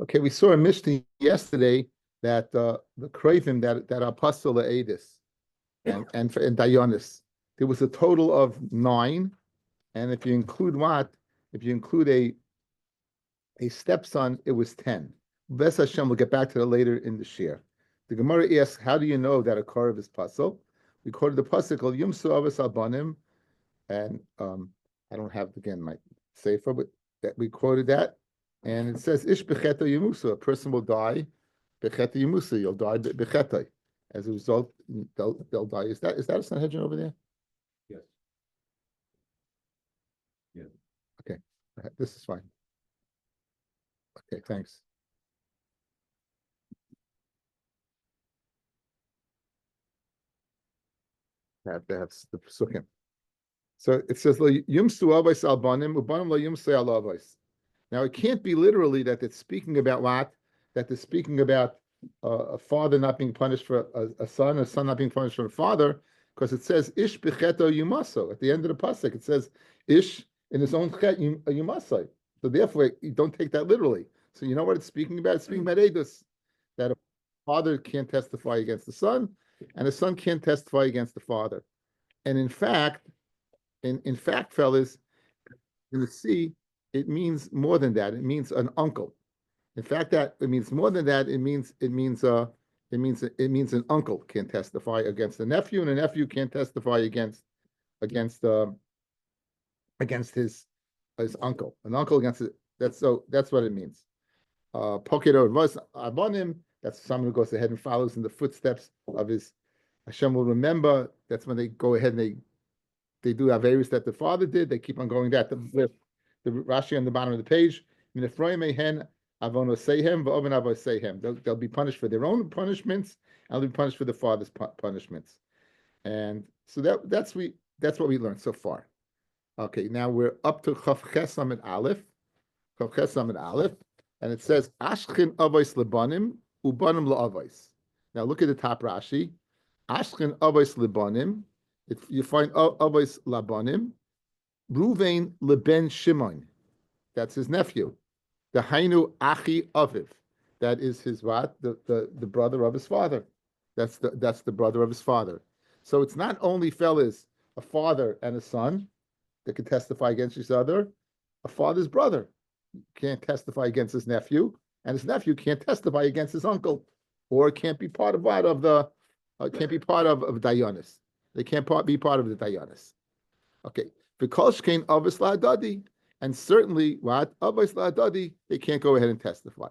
Okay, we saw a Mishnah yesterday that the Kravim that apostle Aedis and Dionis, there was a total of 9, and if you include what? If you include a stepson, it was 10. Bes Hashem, we'll get back to that later in the share. The Gemara asks, how do you know that a Korav is puzzle? We quoted the pasuk called Yumsu Avos Albanim, and I don't have again my sefer, but that we quoted that, and it says Ish Becheta Yemusa, a person will die Becheta Yemusa, you'll die Becheta. As a result, they'll die. Is that a Sanhedrin over there? Yes. Yeah. Okay, this is fine. Okay, thanks. That's the psukim. So it says Yumsu Avos Albanim, Ubanim Lo Yumsu Al Avos. Now it can't be literally that it's speaking about what? That it's speaking about a father not being punished for a son not being punished for a father, because it says Ish Becheto Yumaso. At the end of the pasuk, it says Ish in his own chet Yumasai. So therefore, you don't take that literally. So you know what it's speaking about? It's speaking about Edus, that a father can't testify against the son, and a son can't testify against the father. And in fact, fellas, in the sea, it means more than that. It means an uncle. In fact, that it means more than that. It means an uncle can testify against a nephew, and a nephew can't testify against his uncle. An uncle against it. That's what it means. Pokedo was Abonim. That's someone who goes ahead and follows in the footsteps of his. Hashem will remember. That's when they go ahead and they do Averis that the father did. They keep on going that. The Rashi on the bottom of the page. They'll be punished for their own punishments, and they'll be punished for the father's punishments. And so that's what we learned so far. Okay, now we're up to Chav Ches Amid Aleph. Chav Ches Amid Aleph, and it says Ashchin Avos Lebanim Ubanim LaAvos. Now look at the top Rashi. Ashchin Avos Lebanim. You find Avos Labanim. Ruvain Leben Shimon. That's his nephew. The Hainu Achi Aviv. That is his what? The brother of his father. That's the brother of his father. So it's not only fellas, a father and a son that can testify against each other. A father's brother can't testify against his nephew, and his nephew can't testify against his uncle, or can't be part of what can't be part of Dayanis. They can't be part of the Dayanis. Okay. Because Shkein Avos La'adadi, and certainly what Avos La'adadi, they can't go ahead and testify.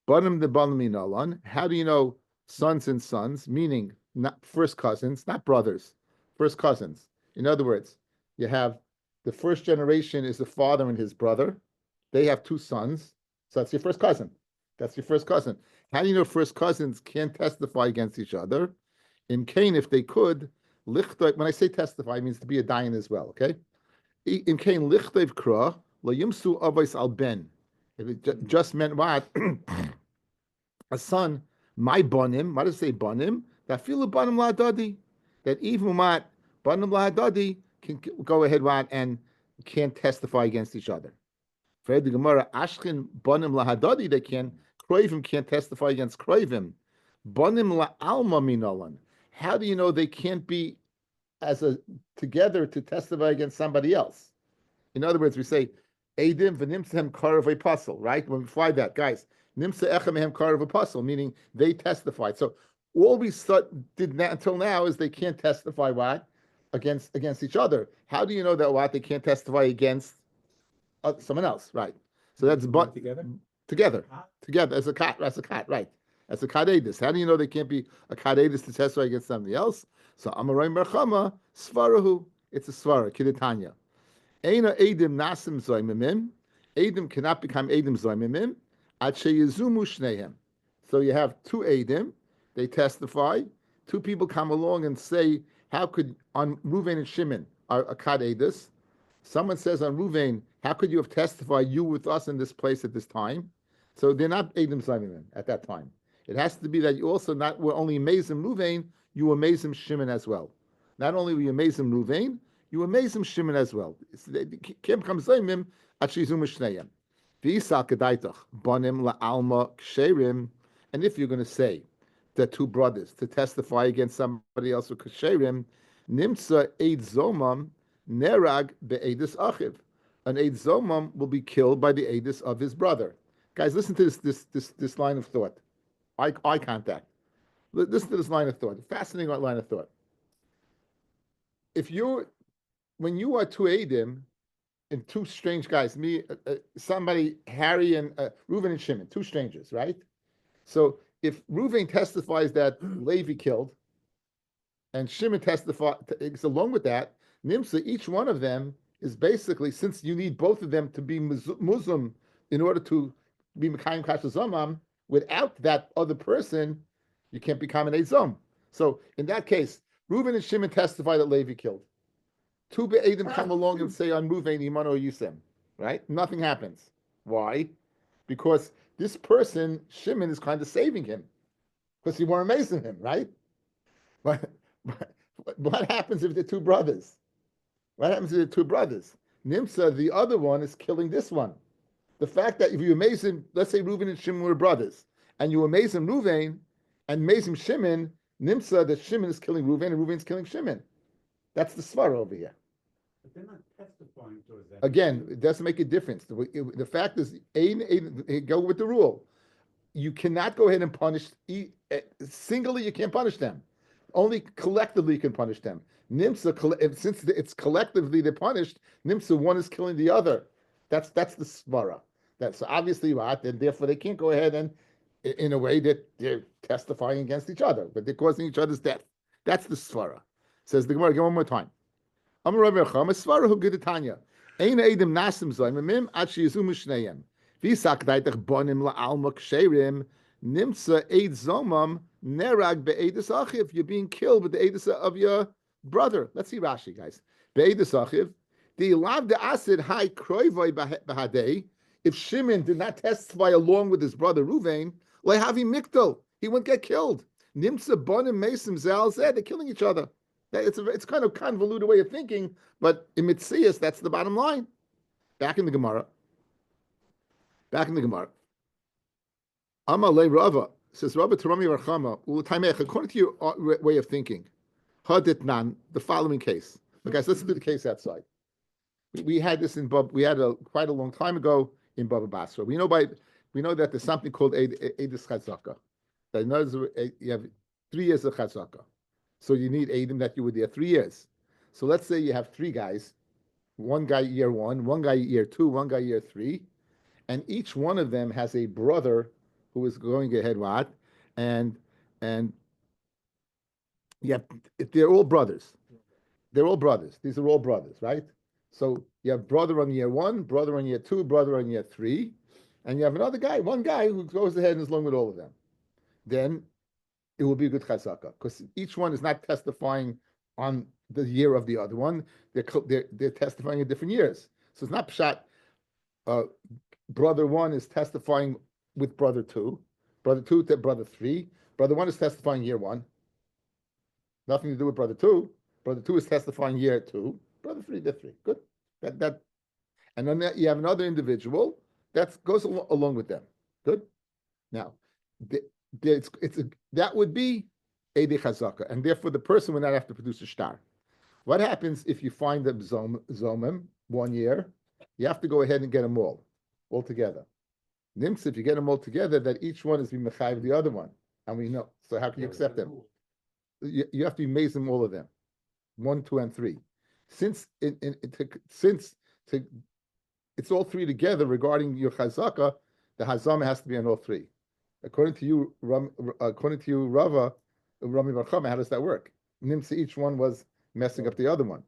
Banim the Banim Nalan. How do you know sons and sons? Meaning not first cousins, not brothers, first cousins. In other words, you have the first generation is the father and his brother. They have 2 sons, so that's your first cousin. That's your first cousin. How do you know first cousins can't testify against each other? In Cain, if they could, lichtoi. When I say testify, it means to be a dayan as well. Okay. In Cain lichtev kra lo yimsu avos al ben. If it just meant what? A son, my banim. What does it say banim? That filu banim la'adadi. That even what banim la'adadi can go ahead and can't testify against each other. For the Gemara, ashkin banim la'adadi, they can. Kroivim can't testify against kroivim. Banim la'alma minalan. How do you know they can't be together to testify against somebody else? In other words, we say, Eidim v'nimsehem karav apostle, right? When we fly that, guys, nimse echamehem karav apostle, meaning they testified. So all we did until now is they can't testify what? Against each other. How do you know that what? They can't testify against someone else, right? So that's together as a cat, right? As a kadedis. How do you know they can't be a kadedis to testify against somebody else? So Amaray Merchama, Svarahu, it's a Svara, Kidatanya. Eina Edim Nasim Zoimimim. Edim cannot become Edim Zoimimim. Ache Yezumu Shnehem. So you have 2 Edim, they testify. 2 people come along and say, how could, on Ruvain and Shimon, are a kadedis? Someone says on Ruvain, how could you have testified you with us in this place at this time? So they're not Edim Zoimimim at that time. It has to be that you also were only Mezim Ruvain, you were Mezim Shimon as well. Not only were you Mezim Ruvain, you were Mezim Shimon as well. Kim comes Zaymim at Shizum Shneyim. V'isa kedaitach bonim la'alma ksherim. And if you're going to say the two brothers to testify against somebody else with ksherim, nimsa eid zomam nerag be'edis achiv. An eid zomam will be killed by the eidis of his brother. Guys, listen to this line of thought. Eye contact. Listen to this line of thought. Fascinating line of thought. If you, when you are two eidim and two strange guys, somebody, Harry and Reuven and Shimon, two strangers, right? So if Reuven testifies that Levi killed, and Shimon testifies along with that, Nimsa, each one of them is basically, since you need both of them to be Muslim in order to be Mekayim Kashazomam, without that other person, you can't become an Ezom. So in that case, Reuven and Shimon testify that Levi killed. Two Be'edim come along and say, on Reuven, Iman or Yusem, right? Nothing happens. Why? Because this person, Shimon, is kind of saving him because he were amazing him, right? But what happens if they're two brothers? What happens if they're two brothers? Nimsa, the other one, is killing this one. The fact that if you amaze him, let's say Reuven and Shimon were brothers, and you amaze him Reuven and amaze him Shimon, Nimsa, that Shimon is killing Reuven and Reuven's killing Shimon. That's the svara over here. But they're not testifying towards that. Again, it doesn't make a difference. The fact is, go with the rule. You cannot go ahead and punish singly. You can't punish them. Only collectively you can punish them. Nimsa, since it's collectively they're punished, Nimsa one is killing the other. That's the svara. That's obviously right, and therefore they can't go ahead and, in a way that they're testifying against each other, but they're causing each other's death. That's the svara. Says the Gemara. Again, one more time. Amar Rabbi Chama svara hu gedetanya. Ein edim nasim zaymim ad sheyizumu shneihem. V'yisak daitach bonim la'alma ksherim nimtza eid zomam nerag be'edus achiv. You're being killed with the edus of your brother. Let's see Rashi, guys. Be'edus achiv. The lav de asid hai kroivoi bahadei. If Shimon did not testify along with his brother Ruvain, lehavi mikdal, he wouldn't get killed. Nimtza bonim mesim zal zed. They're killing each other. It's kind of convoluted way of thinking, but in Mitzias, that's the bottom line. Back in the Gemara. Amalei Rava says, Rava Tarami Varchama, according to your way of thinking, Haditnan, the following case. But guys, let's do the case outside. We had this in Bab. We had quite a long time ago in Baba Basra. We know that there's something called Eidus Chazaka. That you have 3 years of Chazaka. So you need Eidim that you were there 3 years. So let's say you have 3 guys, one guy year 1, one guy year 2, one guy year 3, and each one of them has a brother who is going ahead what, and they're all brothers. They're all brothers. These are all brothers, right? So you have brother on year 1, brother on year 2, brother on year 3, and you have another guy, one guy who goes ahead and is along with all of them. Then it will be a good chazaka because each one is not testifying on the year of the other one. They're testifying in different years. So it's not pshat. Brother 1 is testifying with brother 2, brother 2 to brother 3. Brother 1 is testifying year 1. Nothing to do with brother 2. Brother 2 is testifying year 2. Brother 3, they're 3. Good. And then you have another individual that goes along with them. Good. Now, that would be Eidei Chazaka, and therefore the person would not have to produce a shtar. What happens if you find the Zomim 1 year? You have to go ahead and get them all together. Nimtz, if you get them all together, that each one is being mechayiv the other one, and we know. So how can you accept them? You have to amaze them, all of them, 1, 2, and 3. Since it's all 3 together regarding your chazaka, the hazama has to be on all 3. According to you, Rava, Rami Barchama, how does that work? Nimsa, each one was messing up the other one.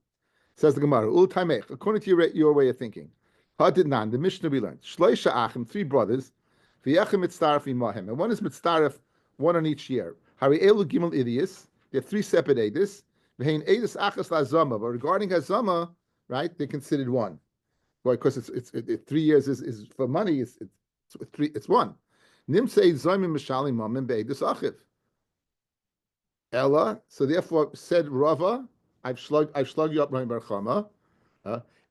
Says the Gemara, Ul Taimech, according to your way of thinking. Hadidnan, the Mishnah we learned, Shloisha Achim, 3 brothers, V'yachim mitztaref imahim, and one is mitztaref, 1 on each year. Hari Elu Gimel Idius, they have 3 separate edis. V'hein edis achas la'azama, but regarding hazama, right, they considered 1. Well, because it's 3 years is for money, it's 1. Nimsei zoymim mishalim mamim be'edus achiv. Ella, so therefore said Rava, I've slugged you up, Rabbi Bar Chama.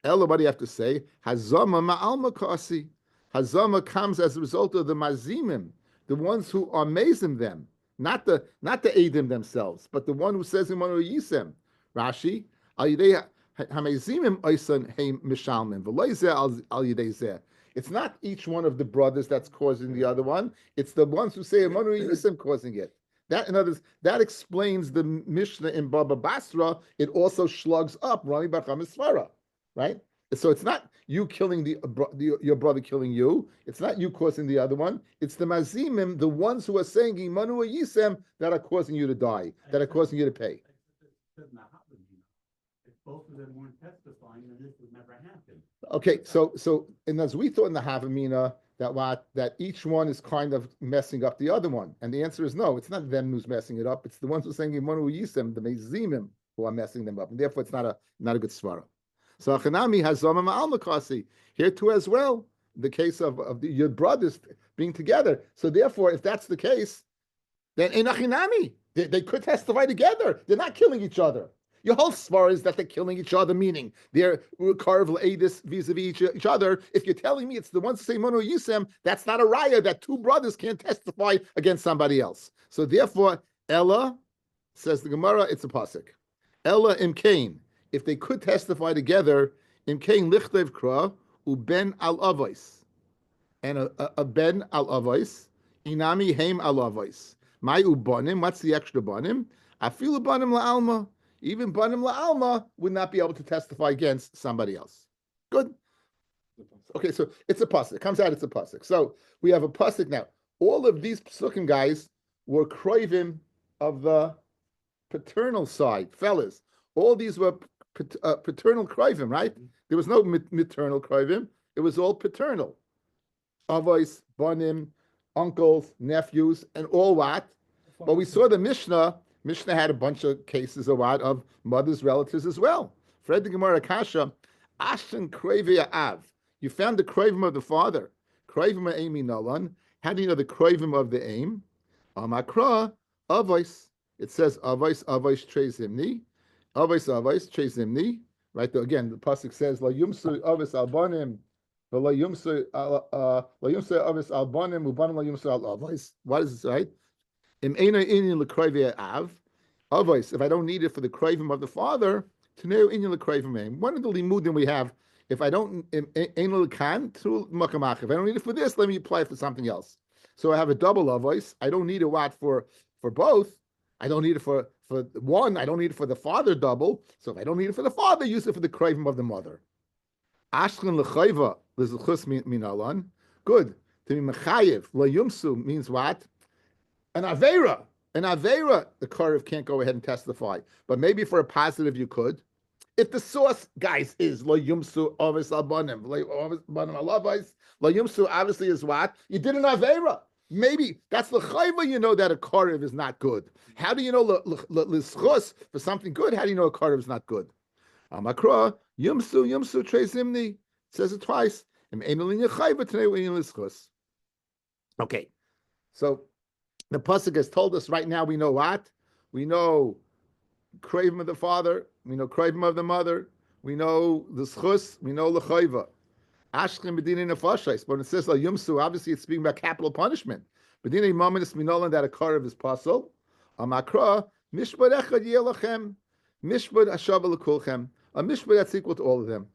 Ella, what do you have to say? Hazama ma'alma kasi. Hazama comes as a result of the mazimim, the ones who are mazim them, not the Eidim themselves, but the one who says in one of Yisem. Rashi, al yidei hamezimim oisan heim mishalmim v'loizeh al yidei zeh. It's not each one of the brothers that's causing the other one. It's the ones who say Manu Yisem causing it. That, in other words, that explains the Mishnah in Baba Basra. It also slugs up Rami Bar Chama Svara, right? So it's not you killing your brother killing you. It's not you causing the other one. It's the mazimim, the ones who are saying Imanu Yisem, that are causing you to die, that are causing you to pay. If both of them weren't testifying, then this would never happen. Okay, so and as we thought in the Havamina that each one is kind of messing up the other one, and the answer is no. It's not them who's messing it up. It's the ones who are saying Imanu Yisem, the mazimim, who are messing them up, and therefore it's not a good svara. So Achanami has Zoma Ma'al Makasi here too as well. The case of your brothers being together. So therefore, if that's the case, then in Achinami they could testify together. They're not killing each other. Your whole svara is that they're killing each other, meaning they're karv le'edis vis-a-vis each other. If you're telling me it's the ones who say Monu Yisem, that's not a raya that two brothers can't testify against somebody else. So therefore, Ella, says the Gemara, it's a pasuk. Ella imkain. If they could testify together, imkain lichtev kra uben al avos, and a ben al avos, inami heim al avos. My ubanim, what's the extra banim? Afilu banim la'alma. Even banim la'alma would not be able to testify against somebody else. Good. Okay, so it's a pasuk. It comes out, it's a pasuk. So we have a pasuk now. All of these psukim guys were kroivim of the paternal side, fellas. All these were paternal kroivim, right? There was no maternal kroivim. It was all paternal. Avos, banim, uncles, nephews, and all what? But we saw the Mishnah. Mishnah had a bunch of cases of what? Of mothers' relatives as well. Fred the Gemara Kasha, Ashton Kravia Av. You found the kravim of the father. Kravim Amy Nolan. How do you know the kravim of the aim? Amakra, Avos. It says Avos, Avos, Trezimni. Avos, Trezimni. Right? Again, the pasuk says, La Yumsu Avos Albanim. La Yumsu Avos Albanim, Ubanim La Yumsu Al Avos. What is this, right? If I don't need it for the kravim of the father, one of the limudim we have, if I don't if I don't need it for this, let me apply it for something else. So I have a double avos. I don't need it for both. I don't need it for one. I don't need it for the father double. So if I don't need it for the father, use it for the kravim of the mother. Ashken lechayva lezchus minalan. Good. To be mechayev layumsu means what? An Aveira, the Karev can't go ahead and testify. But maybe for a positive you could. If the source, guys, is Lo Yumsu Ovis Albanim, Lo Yumsu obviously is what? You did an Aveira. Maybe that's the chayva, you know that a Karev is not good. How do you know Lischus for something good? How do you know a Karev is not good? Amakra, Yumsu Trezimni, says it twice. Okay, so the pasuk has told us right now. We know what? We know kravim of the father. We know kravim of the mother. We know the schus. We know lechayva. Ashkem b'dinei nefashos. But when it says la yumsu, obviously it's speaking about capital punishment. B'dinei mamanis minolan that a karev is pasul. Amakra mishpad echad yelachem. Mishpad hashava lekulchem. A mishpad that's equal to all of them.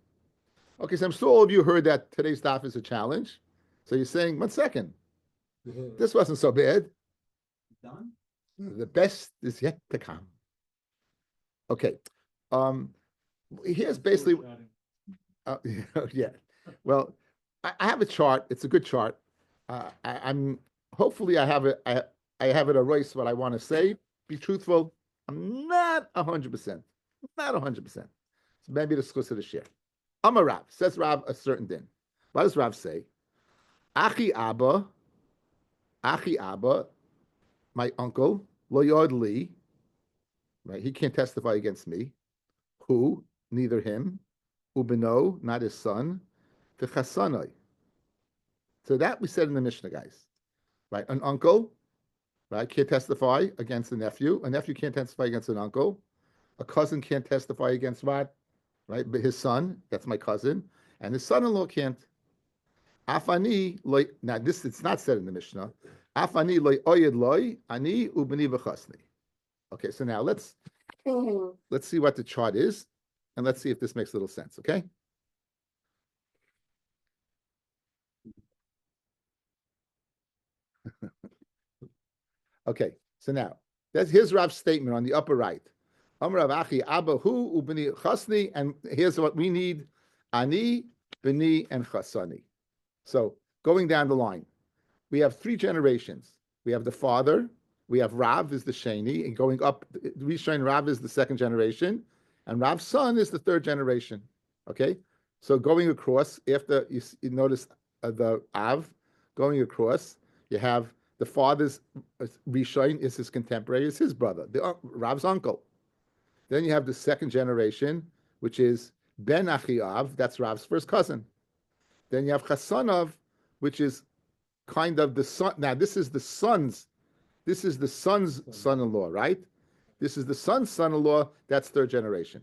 Okay, so I'm sure all of you heard that today's daf is a challenge. So you're saying, 1 second, this wasn't so bad. Done? The best is yet to come. Okay. Here's basically yeah. Well, I have a chart. It's a good chart. I'm hopefully I have it. I have it erased what I want to say. Be truthful. I'm not 100%. Not 100%. So maybe discuss it a share. I'm a Rav. Says Rav a certain din. What does Rav say? Achi Abba, my uncle, lo yod li, right? He can't testify against me. Who? Neither him. Ubeno, not his son. V'chasanoi. So that we said in the Mishnah, guys. Right? An uncle, right, can't testify against a nephew. A nephew can't testify against an uncle. A cousin can't testify against what? Right? But his son, that's my cousin. And his son-in-law can't. Afani loy. Now this it's not said in the Mishnah. Afani loy oyed loy ani ubni v'chasni. Okay, so now let's see what the chart is, and let's see if this makes a little sense. Okay. Okay, so now here's Rav's statement on the upper right. Amar Rav Achi Abba Hu Ubni Chasni, and here's what we need: Ani, Bini, and Chasani. So going down the line, we have three generations. We have the father, we have Rav is the Sheni, and going up, Rishon Rav is the second generation, and Rav's son is the third generation. Okay, so going across, after you notice the Av, going across, you have the father's Rishon is his contemporary, is his brother, Rav's uncle. Then you have the second generation, which is Ben Achiav, that's Rav's first cousin. Then you have Chasanov, which is kind of the son. Now this is the son's son-in-law, right? This is the son's son-in-law, that's third generation.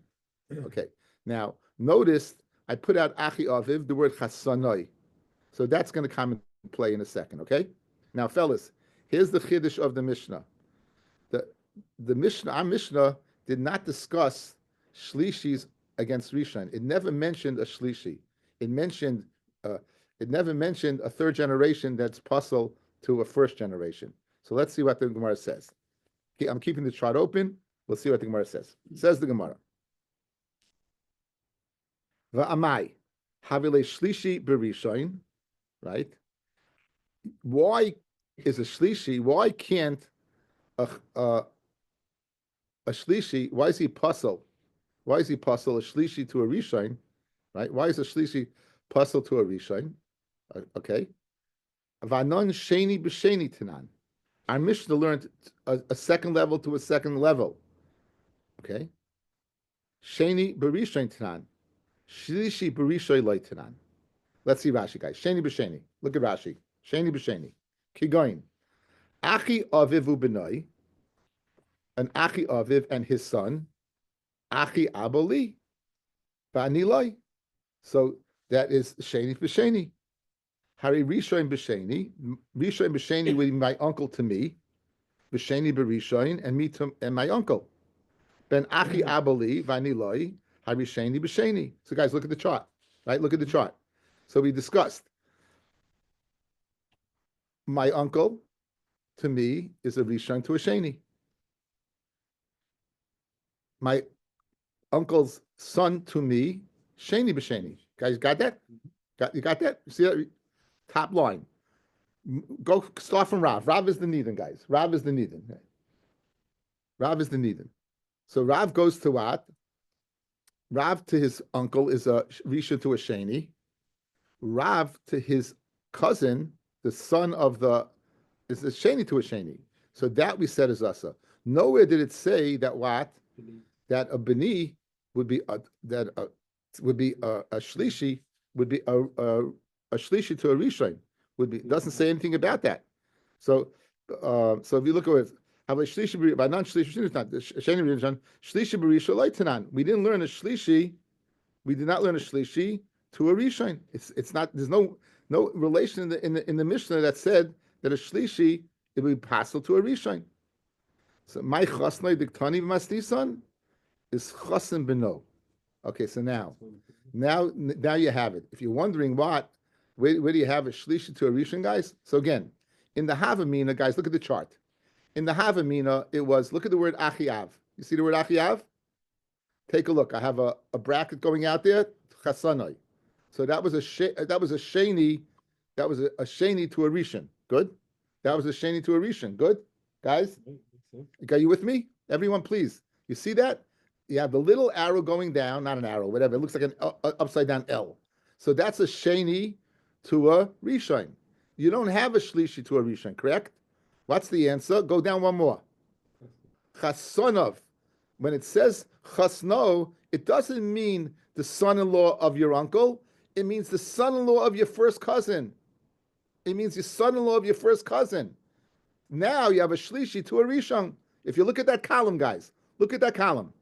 Okay. Now notice I put out Achiaviv, the word Chasanoi. So that's going to come into play in a second, okay? Now, fellas, here's the chiddush of the Mishnah. The Mishnah, our Mishnah did not discuss shlishis against Rishon. It never mentioned a shlishi. It never mentioned a third generation that's puzzle to a first generation. So let's see what the Gemara says. Okay, I'm keeping the chart open. We'll see what the Gemara says. Says the Gemara. Va'amai havile shlishi berishon, right? Why is a shlishi? Why can't a shlishi? Why is he puzzle? Why is he puzzle a shlishi to a rishon? Right? Why is a shlishi puzzle to a rishon? Okay. Vanon sheni b'sheni tanan. Our Mishnah learned a second level to a second level. Okay. Sheni b'rishon tanan. Shlishi b'rishon loy tanan. Let's see Rashi, guys. Sheni b'sheni. Look at Rashi. Sheni b'sheni. Kigoin. Achi aviv u'benoi. An Achi aviv and his son. Achi aboli. Ba'ani loy. So that is Sheni b'sheni. Hari Rishon b'sheni. Rishon b'sheni would be my uncle to me. B'sheni b'rishon and me to and my uncle. Ben Achi aboli v'ani loy. Hari Sheni b'sheni. So guys, look at the chart. Right? Look at the chart. So we discussed. My uncle, to me, is a Rishon to a Sheni. My uncle's son to me, Sheni b'Sheni. Guys, got that? You got that? You see that? Top line. Go start from Rav. Rav is the Nidin, guys. Rav is the Nidin. Rav is the Nidin. So Rav goes to what? Rav to his uncle is a Rishon to a Sheni. Rav to his cousin, the son of the, is a Sheni to a Sheni. So that we said is Asa. Nowhere did it say that what? That a Beni would be a Shlishi, would be a Shlishi to a Rishon. Would be, doesn't say anything about that. So so if you look at it, have a Shlishi by non Shlishi, it's not Sheni Rishon, Shlishi B'Rishon Leitanan. We didn't learn a Shlishi, we did not learn a Shlishi to a Rishon. It's not, there's no relation in the Mishnah that said that a Shlishi it would be possible to a Rishon. So my Chasnoi Diktani V'Masnisan is Chasen Beno. Okay, so now you have it. If you're wondering where do you have a Shlishi to a Rishon, guys? So again, in the Havamina, guys, look at the chart. In the Havamina, it was, look at the word Achiav. You see the word Achiav? Take a look. I have a bracket going out there, Chasanoi. So that was a sheni. That was a sheni to a rishon. Good. That was a sheni to a rishon. Good, guys. Are you with me? Everyone, please. You see that? You have the little arrow going down, not an arrow, whatever. It looks like an upside down L. So that's a sheni to a rishon. You don't have a shlishi to a rishon, correct? What's the answer? Go down one more. Chasonov. When it says chasno, it doesn't mean the son-in-law of your uncle. It means the son-in-law of your first cousin. It means the son-in-law of your first cousin. Now you have a shlishi to a rishon. If you look at that column, guys, look at that column.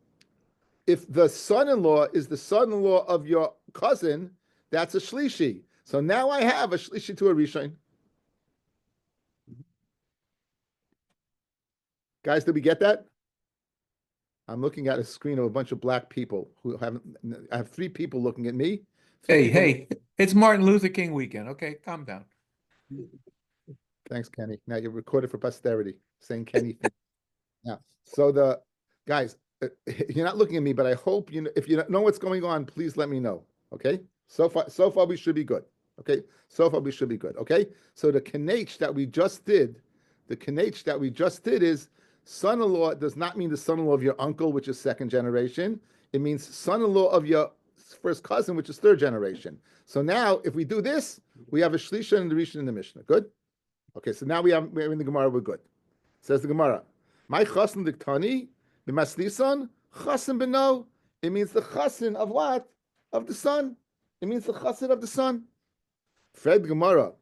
If the son-in-law is the son-in-law of your cousin, that's a shlishi. So now I have a shlishi to a rishon. Guys, did we get that? I'm looking at a screen of a bunch of black people who haven't. I have 3 people looking at me. 3 Hey, people- hey, it's Martin Luther King weekend. Okay, calm down. Thanks, Kenny. Now you're recorded for posterity, saying Kenny things. Now, so the guys, you're not looking at me, but I hope you know. If you don't know what's going on, please let me know. Okay. So far we should be good. Okay. So far we should be good. Okay. So the kanech that we just did, is son-in-law does not mean the son-in-law of your uncle, which is 2nd generation. It means son-in-law of your first cousin, which is 3rd generation. So now, if we do this, we have a shlisha and the rishon in the Mishnah. Good. Okay. So now we're in the Gemara. We're good. Says the Gemara. My chasen diktani, the maslisan, chasen beno. It means the chasen of what? Of the son. It means the chasen of the son. Fred Gemara,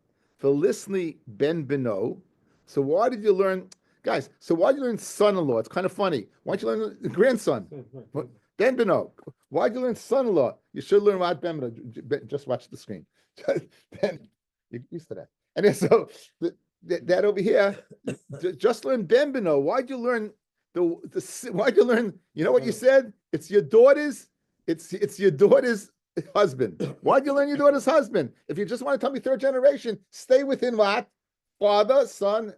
Felisni ben beno. So why did you learn, guys? So why did you learn son-in-law? It's kind of funny. Why don't you learn the grandson? Ben beno. Why did you learn son-in-law? You should learn what ben beno. Just watch the screen. Ben, you're used to that. And then so that over here, just learn ben beno. Why'd you learn why'd you learn? You know what you said? It's your daughter's. It's your daughter's husband. Why'd you learn your daughter's husband? If you just want to tell me 3rd generation, stay within what? Father, son.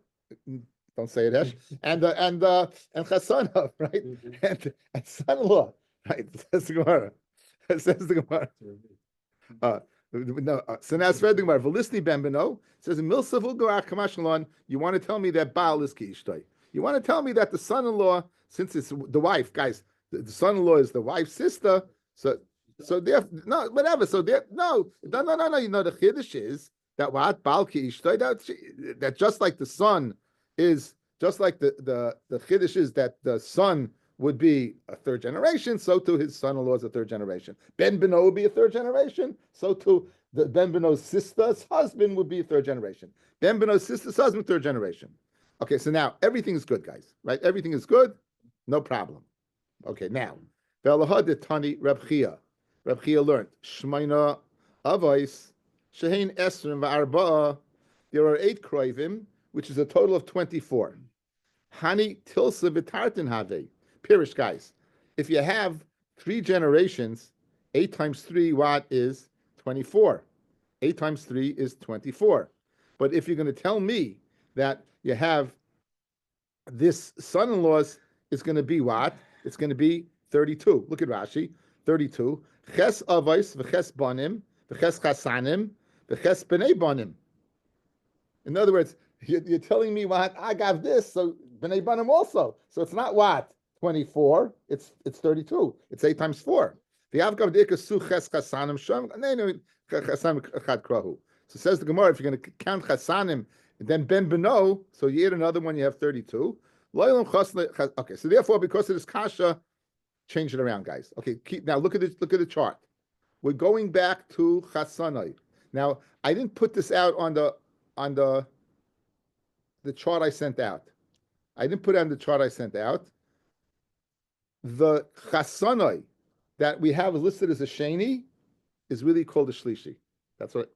Don't say it, Hesh. And chasana, right? And son-in-law, right? Says the Gemara. Says the Gemara. No, so now it's read the Gemara. Velisni ben beno says in Milsavu Gorach Kamashalon. You want to tell me that Baal is Kishtoi? You want to tell me that the son-in-law, since it's the wife, guys, the son-in-law is the wife's sister. So there, no, whatever. So there, no. You know the chiddush is that what Baal Kishtoi, that just like the son is, just like the chiddush is that the son would be a 3rd generation, so too his son-in-law is a 3rd generation. Ben Beno would be a 3rd generation, so too the Ben Beno's sister's husband would be a 3rd generation. Ben Beno's sister's husband, 3rd generation. Okay, so now everything is good, guys, right? Everything is good, no problem. Okay, now, Tani Reb Chia. Reb Chia learned, Shmaina Avos, Shehein Esrim V'Arba'a, there are 8 kroivim, which is a total of 24. Hani Tilsa V'Tartin Have. Pirish, guys, if you have 3 generations, 8 times 3, what is 24? 8 times 3 is 24. But if you're going to tell me that you have this son-in-law's is going to be what? It's going to be 32. Look at Rashi. 32. Ches avos v'ches banim v'ches chasanim v'ches b'nei banim. In other words, you're telling me what? I got this, so b'nei banim also. So it's not what? 24, it's 32. It's 8 times 4. The Avgav Dikasu Ches Chasanim Shom. So says the Gemara, if you're going to count Chasanim, then Ben Beno, so you add another one, you have 32. Okay, so therefore, because of this kasha, change it around, guys. Okay, now look at the chart. We're going back to Chasanai. Now, I didn't put this out on the chart I sent out. I didn't put it on the chart I sent out. The chasanai that we have listed as a sheni is really called a shlishi. That's what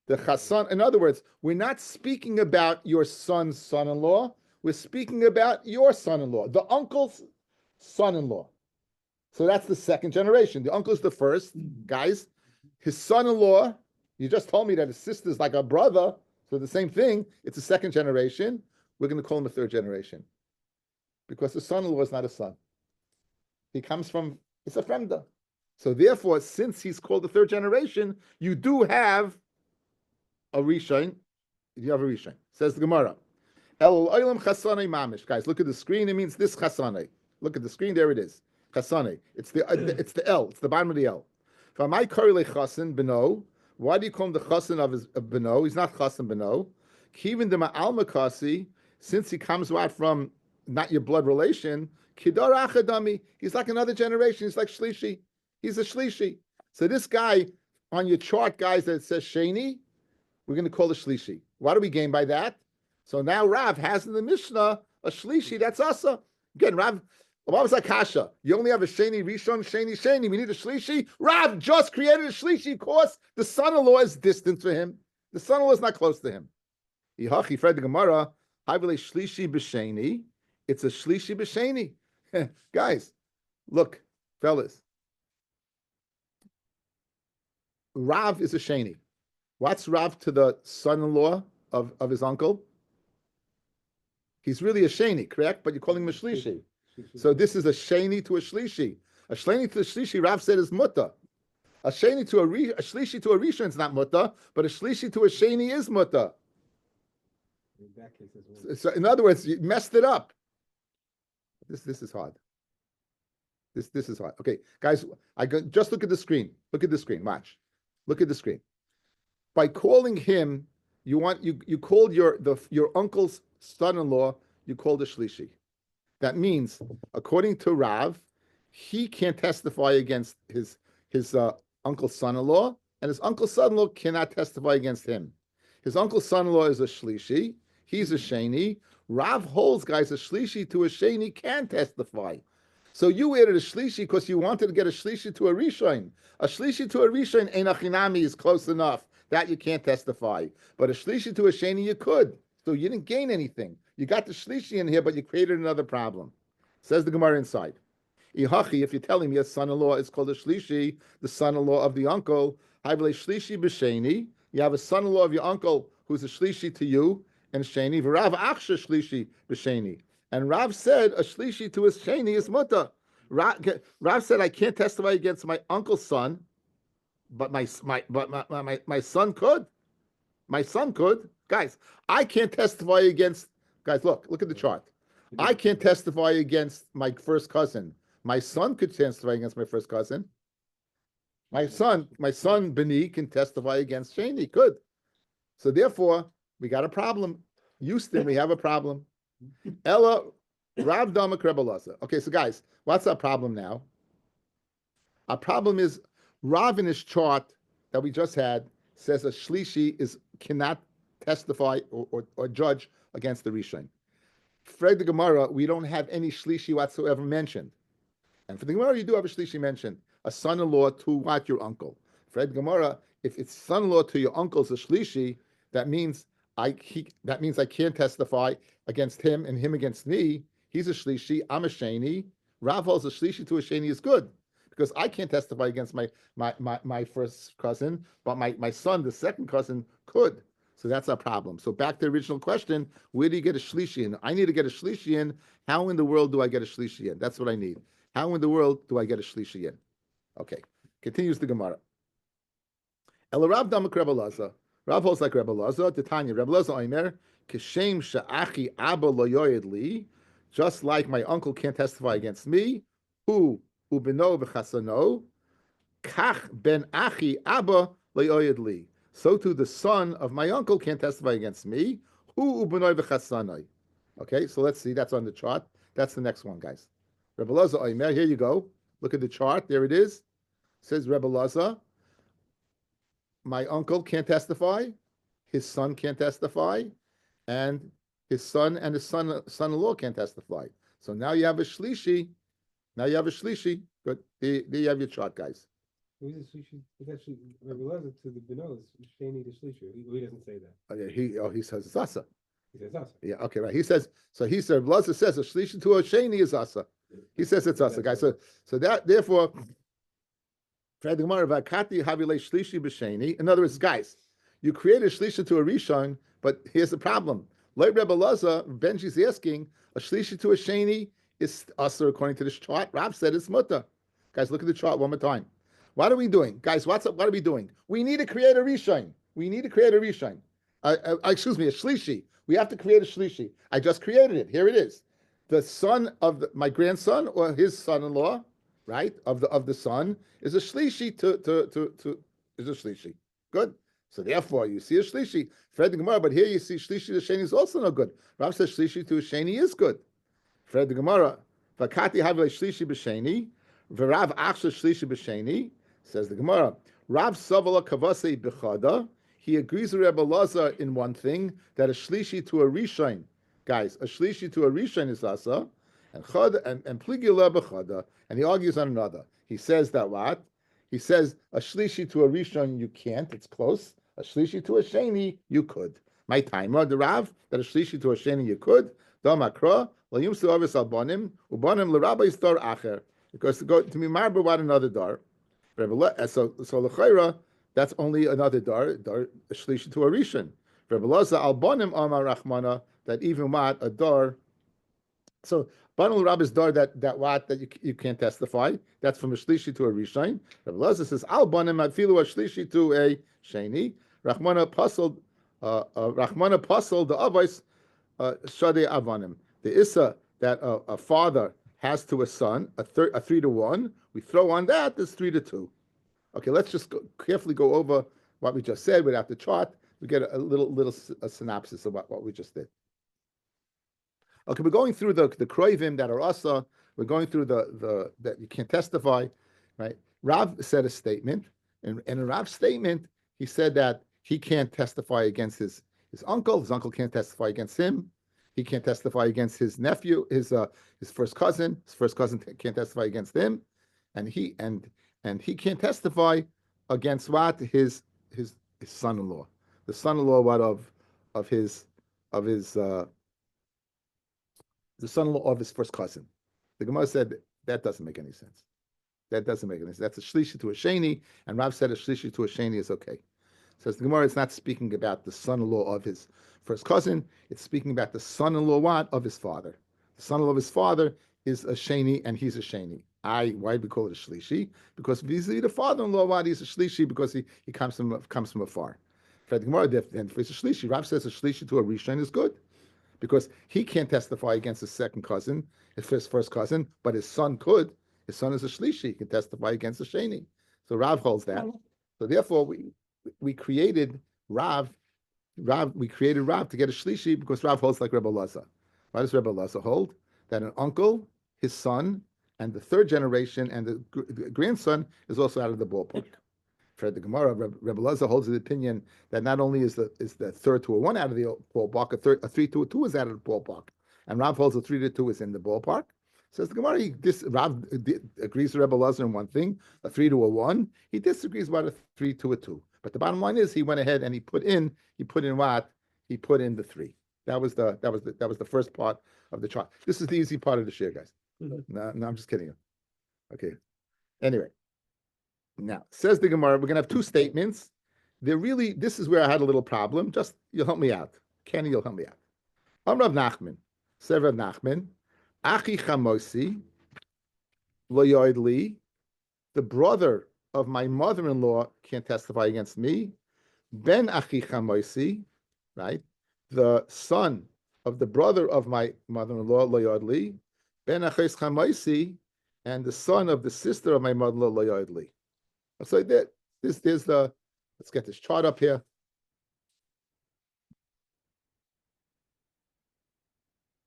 the chasan. In other words, we're not speaking about your son's son-in-law. We're speaking about your son-in-law, the uncle's son-in-law. So that's the 2nd generation. The uncle's the first, guys. His son-in-law. You just told me that his sister's like a brother. So the same thing. It's a 2nd generation. We're going to call him a 3rd generation. Because the son-in-law is not a son. He comes from, it's a fremda. So therefore, since he's called the 3rd generation, you do have a rishon. You have a rishon. Says the Gemara. El oilam chasanei mamish. Guys, look at the screen. It means this chasanei. Look at the screen. There it is. Chasanei. It's the L. It's the bottom of the L. V'amai korei lechasan beno. Why do you call him the chasan of beno? He's not chasan beno. Kivin de ma'al makasi. Since he comes out from not your blood relation, Kidar Achadami, he's like another generation. He's like Shlishi. He's a Shlishi. So this guy on your chart, guys, that says Sheni, we're going to call it Shlishi. What do we gain by that? So now Rav has in the Mishnah a Shlishi, that's Asa. Again, Rav, What was that kasha? You only have a sheni rishon, sheni. We need a shlishi. Rav just created a shlishi because the son-in-law is distant to him. The son-in-law is not close to him. Yihachi Fred the Gemara. Havile shlishi b'sheni. It's a shlishi b'sheni. Guys, look, fellas. Rav is a sheni. What's Rav to the son-in-law of his uncle? He's really a sheni, correct? But you're calling him a shlishi. So this is a sheni to a shlishi. A sheni to a shlishi, Rav said, is mutta. A sheni to a shlishi to a rishon is not mutta, but a shlishi to a sheni is mutta. In that case, as well. So in other words, you messed it up. This is hard. This is hard. Okay, guys, just look at the screen. Look at the screen. Watch. Look at the screen. By calling him, you called your uncle's son-in-law. You called a shlishi. That means, according to Rav, he can't testify against his uncle's son-in-law, and his uncle's son-in-law cannot testify against him. His uncle's son-in-law is a shlishi. He's a sheni. Rav holds, guys, a shlishi to a sheni can testify. So you added a shlishi because you wanted to get a shlishi to a rishon. A shlishi to a rishon, ein achinami, is close enough. That you can't testify. But a shlishi to a sheni, you could. So you didn't gain anything. You got the shlishi in here, but you created another problem. Says the Gemara inside. Ihachi, if you're telling me a son-in-law is called a shlishi, the son-in-law of the uncle, havle shlishi b'sheni, you have a son-in-law of your uncle who's a shlishi to you, and sheni, v'rav achsha shlishi b'sheni. And Rav said a shlishi to his sheni is muta. Rav said, I can't testify against my uncle's son, but my son could. My son could. Guys, I can't testify against. Guys, look at the chart. I can't testify against my first cousin. My son could testify against my first cousin. My son Beni can testify against Shani. Could. So therefore, we got a problem. Houston, we have a problem. Ella, Rav Dama Krebalaza. Okay, so guys, what's our problem now? Our problem is Rav in his chart that we just had says a shlishi cannot testify or judge against the rishon. For the Gemara, we don't have any shlishi whatsoever mentioned. And for the Gemara, you do have a shlishi mentioned, a son-in-law to what? Your uncle. For the Gemara, if it's son-in-law to your uncle's a shlishi, that means I can't testify against him and him against me. He's a shlishi, I'm a sheni. Rav holds a shlishi to a sheni is good because I can't testify against my first cousin, but my son, the second cousin, could. So that's our problem. So back to the original question, where do you get a shlishi in? I need to get a shlishi in. How in the world do I get a shlishi in? That's what I need. How in the world do I get a shlishi in? Okay, continues the Gemara. El Rav Damak Rebbe Laza. Rav holds like Rebbe Laza. Titania Rebbe Laza Omer Kishem Sha'achi Abba Lo Yoyed Li. Just like my uncle can't testify against me, who ubeno v'chasano, kach ben achi Abba Lo Yoyed Li. So too the son of my uncle can't testify against me, who ubeno v'chasanoi. Okay, so let's see. That's on the chart. That's the next one, guys. Rebbe Laza Omer. Here you go. Look at the chart. There it is. It says Rebbe Laza. My uncle can't testify, his son can't testify, and his son and his son-in-law can't testify. So now you have a shlishi. Good. There you have your chart, guys. Who's the shlishi? It's actually Rabbi Lezer to the Benos. Shani the shlishi. He doesn't say that. He says it's asa. He says asa. Yeah. Okay. Right. He says so. He said Lezer says a shlishi to a sheni is asa. He says it's asa, guys. So that therefore. In other words, guys, you create a shlishi to a rishon, but here's the problem. Like Rebbe Laza, Benji's asking, a shlishi to a sheni is usher according to this chart. Rav said it's mutter. Guys, look at the chart one more time. What are we doing? Guys, what are we doing? We need to create a rishon. Excuse me, a shlishi. We have to create a shlishi. I just created it. Here it is. The son of my grandson or his son-in-law, right, of the son, is a shlishi is a shlishi. Good. So therefore, you see a shlishi. Fred the Gemara, but here you see shlishi to sheni is also no good. Rav says shlishi to a sheni is good. Fred the Gemara, vakati havle shlishi b'sheni, v'rav achsha shlishi b'sheni. Says the Gemara, Rav savala kavase b'chada. He agrees with Rebbe Lazar in one thing, that a shlishi to a rishon, guys, a shlishi to a rishon is asa, And chada and pligila b'chada, and he argues on another. He says that what? He says a shlishi to a rishon you can't. It's close. A shlishi to a sheni you could. My timer, the Rav, that a shlishi to a sheni you could. Damakra l'yum suavis albonim ubonim l'rabbi star acher, because to go to be marba what another dar. So l'chayra that's only another dar a shlishi to a rishon. Rabbi Laza albonim amar rachmana, that even what a dar. So Banul Rab is dar that you can't testify. That's from a shlishi to a rishon. Rabbi Laza says al banim afilu a shlishi to a sheni. Rachmana pasul the avos shade avanim. The issa that a father has to a son, a 3-to-1. We throw on that. There's 3-to-2. Okay, let's just carefully go over what we just said without the chart. We get a little synopsis of what we just did. Okay, we're going through the kroivim that are asa. We're going through the that you can't testify, right? Rav said a statement, and in Rav's statement, he said that he can't testify against his uncle. His uncle can't testify against him. He can't testify against his nephew, his first cousin. His first cousin can't testify against him, and he can't testify against what his son-in-law, the son-in-law what of his the son-in-law of his first cousin. The Gemara said that doesn't make any sense. That doesn't make any sense. That's a shlishi to a sheni, and Rav said a shlishi to a sheni is okay. Says the Gemara, it's not speaking about the son-in-law of his first cousin. It's speaking about the son-in-law what of his father. The son-in-law of his father is a sheni, and he's a sheni. Why do we call it a shlishi? Because vis-a-vis the father-in-law, what he's a shlishi because he comes from afar. For the Gemara, then if it's a shlishi, Rav says a shlishi to a rishon is good, because he can't testify against his second cousin, his first cousin, but his son could. His son is a shlishi; he can testify against a sheni. So Rav holds that. So therefore, we created Rav. We created Rav to get a shlishi because Rav holds like Rebbe Laza. Why does Rebbe Laza hold? That an uncle, his son, and the third generation and the grandson is also out of the ballpark. For the Gemara, Rebbe Laza holds the opinion that not only is the 3-to-1 out of the ballpark, a 3-to-2 is out of the ballpark, and Rav holds a 3-to-2 is in the ballpark. Says the Gemara, Rav agrees with Rebbe Laza in one thing, a 3-to-1. He disagrees about a 3-to-2. But the bottom line is he went ahead and he put in what? He put in the 3. That was the first part of the chart. This is the easy part of the share, guys. No, I'm just kidding you. Okay. Anyway. Now, says the Gemara, we're going to have 2 statements. This is where I had a little problem. Just, you'll help me out. Kenny, you'll help me out. Rav Nachman. Said Rav Nachman, Achi Chamosi, Lo Yoid Li, the brother of my mother-in-law can't testify against me. Ben Achi Chamosi, right? The son of the brother of my mother-in-law, Lo Yoid Li. Ben Achis Chamosi, and the son of the sister of my mother-in-law, Lo Yoid Li. So there's let's get this chart up here.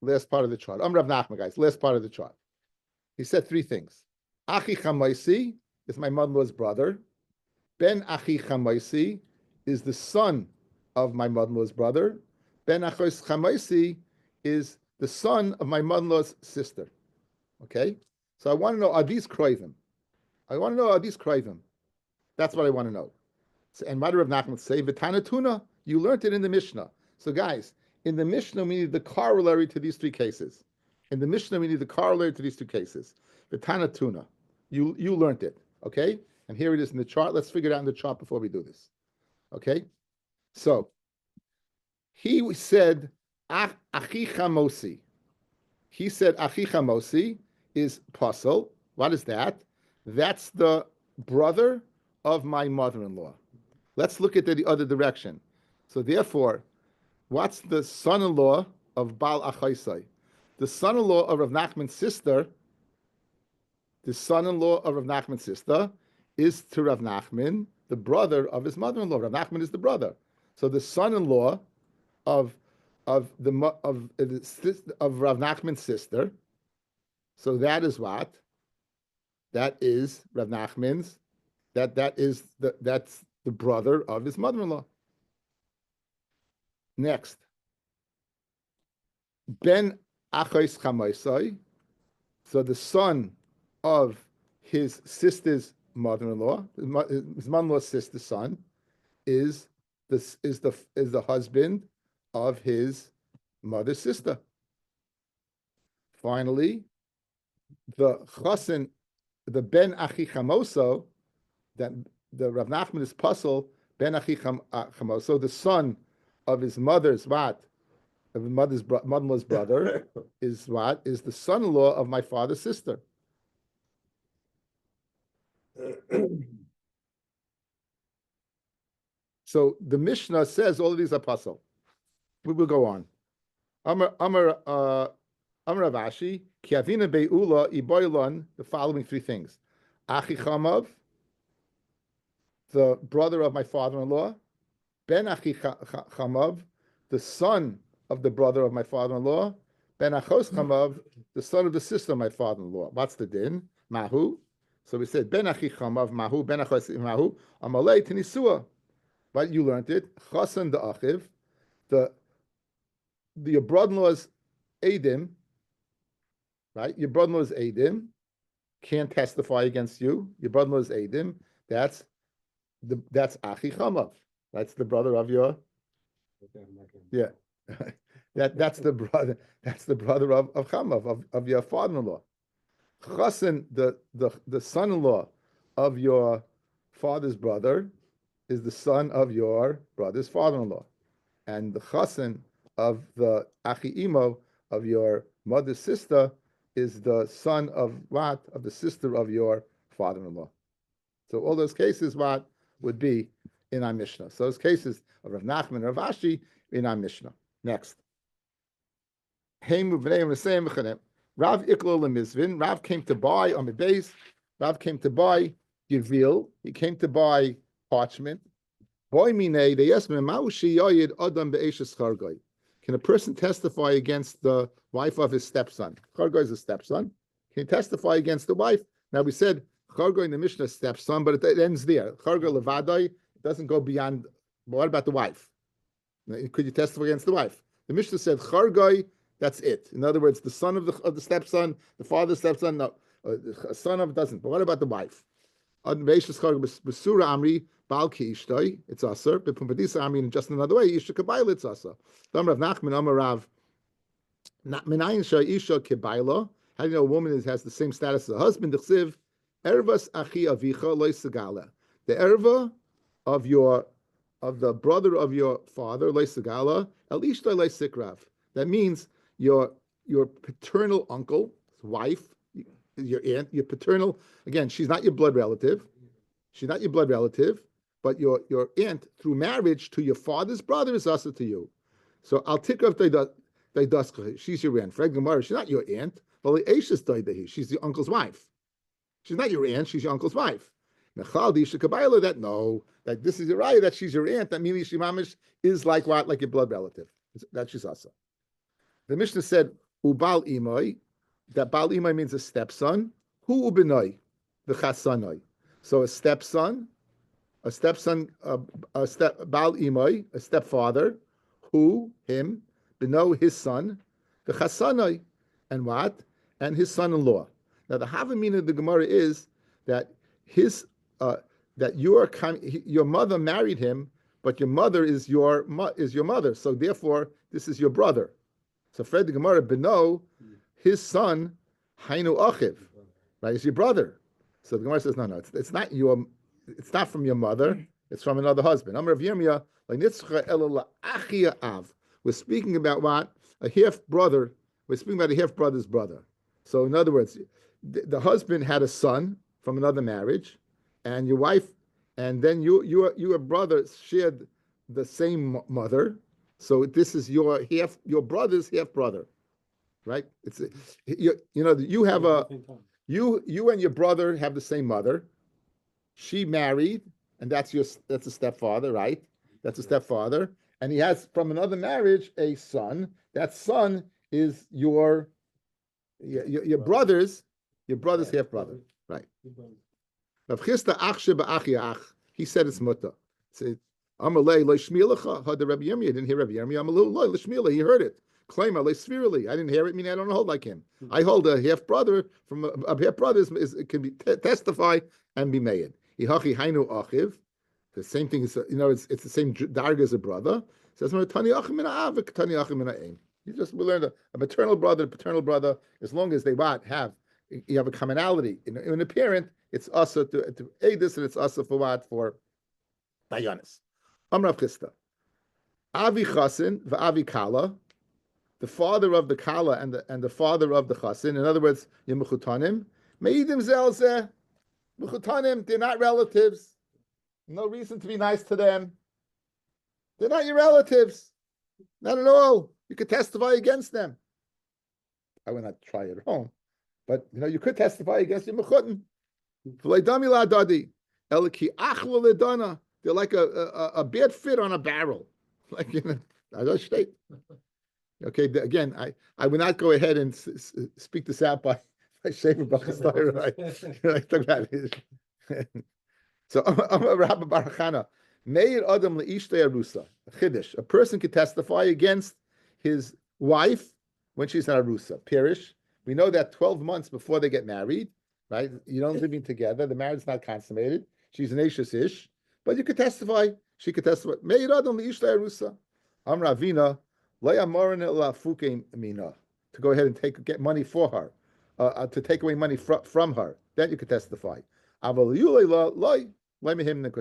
Last part of the chart. Rav Nachman, guys. Last part of the chart. He said 3 things. Achi Chamaisi is my mother-in-law's brother. Ben Achi Chamaisi is the son of my mother-in-law's brother. Ben Achos Chamaisi is the son of my mother-in-law's sister. Okay? So I want to know, are these kroivim? That's what I want to know. So, and Mother of Nachman say, V'tana tuna, you learned it in the Mishnah. So guys, in the Mishnah, we need the corollary to these 3 cases. V'tana tuna, you learned it, okay? And here it is in the chart. Let's figure it out in the chart before we do this, okay? So, he said, Achi Chamosi. He said, Achi Chamosi is puzzle. What is that? That's the brother of my mother-in-law. Let's look at the other direction. So therefore, what's the son-in-law of Baal Achaisai? The son-in-law of Rav Nachman's sister, is to Rav Nachman, the brother of his mother-in-law. Rav Nachman is the brother. So the son-in-law of Rav Nachman's sister. So that is what? That is Rav Nachman's. That's the brother of his mother-in-law. Next, Ben Achos Chamaisai So the son of his sister's mother-in-law, his mother-in-law's sister's son, is the husband of his mother's sister. Finally, the chasen, the ben achi chamoso, that the Rav Nachman is puzzle ben achi chamoso, the son of his mother's what? Of his mother-in-law's brother is what? Is the son-in-law of my father's sister. So the Mishnah says all of these are puzzle. We will go on. Amar Ravashi, ki avina be'ula iboilon, the following three things. Achi chamav, the brother of my father-in-law. Ben achi chamav, the son of the brother of my father-in-law. Ben achos chamav, the son of the sister of my father-in-law. What's the din? Mahu. So we said ben achi chamav mahu, ben achos mahu. Amalei tenisua. But you learned it. Chasan the achiv, your brother-in-law's Adim, right? Your brother-in-law's Adim can't testify against you. Your brother-in-law's Adim, that's Achi Chamav. That's the brother of your, yeah. that's the brother of Chamav, of your father-in-law. Chasen, the son-in-law of your father's brother, is the son of your brother's father-in-law. And the chasen of the achi imo of your mother's sister is the son of what? Of the sister of your father-in-law. So all those cases, what would be in our Mishnah? So those cases of Rav Nachman and Rav Ashi in our Mishnah. Next. Rav Iklo Lemizvin. Rav came to buy on the base. Rav came to buy Yevil. He came to buy parchment. Can a person testify against the wife of his stepson? Chargoy is a stepson. Can he testify against the wife? Now we said Chargoy in the Mishnah is stepson, but it ends there. Chargoy levadai doesn't go beyond. But what about the wife? Could you testify against the wife? The Mishnah said Chargoy. That's it. In other words, the son of the stepson, the father's stepson, no, son of doesn't. But what about the wife? Basura Amri, Balki Ishtoi, it's Aser, but Pumpadisa Amri in just another way, Isha Kabaila, it's Aser. Rav Nachman, Amarav, Minayin Shah Isha Kabaila, how do you know a woman has the same status as a husband? The Chsiv, Ervas Achi Avicha Loy Segala. The Erva of the brother of your father, Loy Segala, El Ishtoi Loy Sikrav. That means your paternal uncle, wife, your aunt, your paternal, again, she's not your blood relative. She's not your blood relative, but your aunt through marriage to your father's brother is also to you. So I'll take her if she's your aunt. Fred Gemara, she's not your aunt. She's your uncle's wife. She's not your aunt, she's your uncle's wife. That this is your right, that she's your aunt, that means she mamish is like what? Like your blood relative. That she's also. The Mishnah said, Ubal Imoy, that Bal Imoy means a stepson. Who Ubinoi? The Chasanoi. So a stepson, Bal Imoy, a stepfather, who, him, Bino, his son, the Chasanoi, and what? And his son-in-law. Now the Havamina of the Gemara is that your mother married him, but your mother is your mother. So therefore, this is your brother. So Fred the Gemara Bino, his son, Hainu Achiv, right? Is your brother. So the Gemara says, no, it's not from your mother, it's from another husband. Amar of Yirmiyah, we're speaking about what? A half brother. We're speaking about a half brother's brother. So in other words, the husband had a son from another marriage, and your wife, and then your brother shared the same mother. So this is your brother's half brother, right? You and your brother have the same mother. She married, and that's a stepfather, right? That's a stepfather, and he has from another marriage a son. That son is your brother's half brother, right? He said it's mutter. Amalei lo shmilacha had the Rabbi Yirmiyah didn't hear Rabbi Yirmiyah. Amalei lo shmilah, he heard it. Claim like spherically. I didn't hear it, meaning I don't hold like him. I hold a half brother from a half brother is can be testify and be made. Ihachi hainu achiv. The same thing is, it's the same darga as a brother. It says tani achim min ha'av, tani achim min ha'ein. We learned a maternal brother, paternal brother. As long as they you have a commonality in a parent. It's also to aid this, and it's also for what? For Dayanis. Amrav Chista. Avi Chasin, Avi Kala, the father of the Kala and the father of the Chasin. In other words, Yemechutanim, Meidim Zelzeh, Mechutanim, they're not relatives. No reason to be nice to them. They're not your relatives. Not at all. You could testify against them. I would not try it at home. But you could testify against your Mechutin. They're like a bad fit on a barrel. Like I don't state. Okay, again, I would not go ahead and speak this out by Shaver Bachastar. So Rabbi Barachana, Meir Adam leishtei arusa, Chiddush. A person can testify against his wife when she's an arusa. Pirish. We know that 12 months before they get married, right? You don't living together. The marriage's not consummated. She's an Ashes ish, but you could testify. She could testify. Meir Adam leishtei arusa. Am Ravina le'amorin elafukein mina, to go ahead and get money for her, to take away money from her. Then you could testify. Because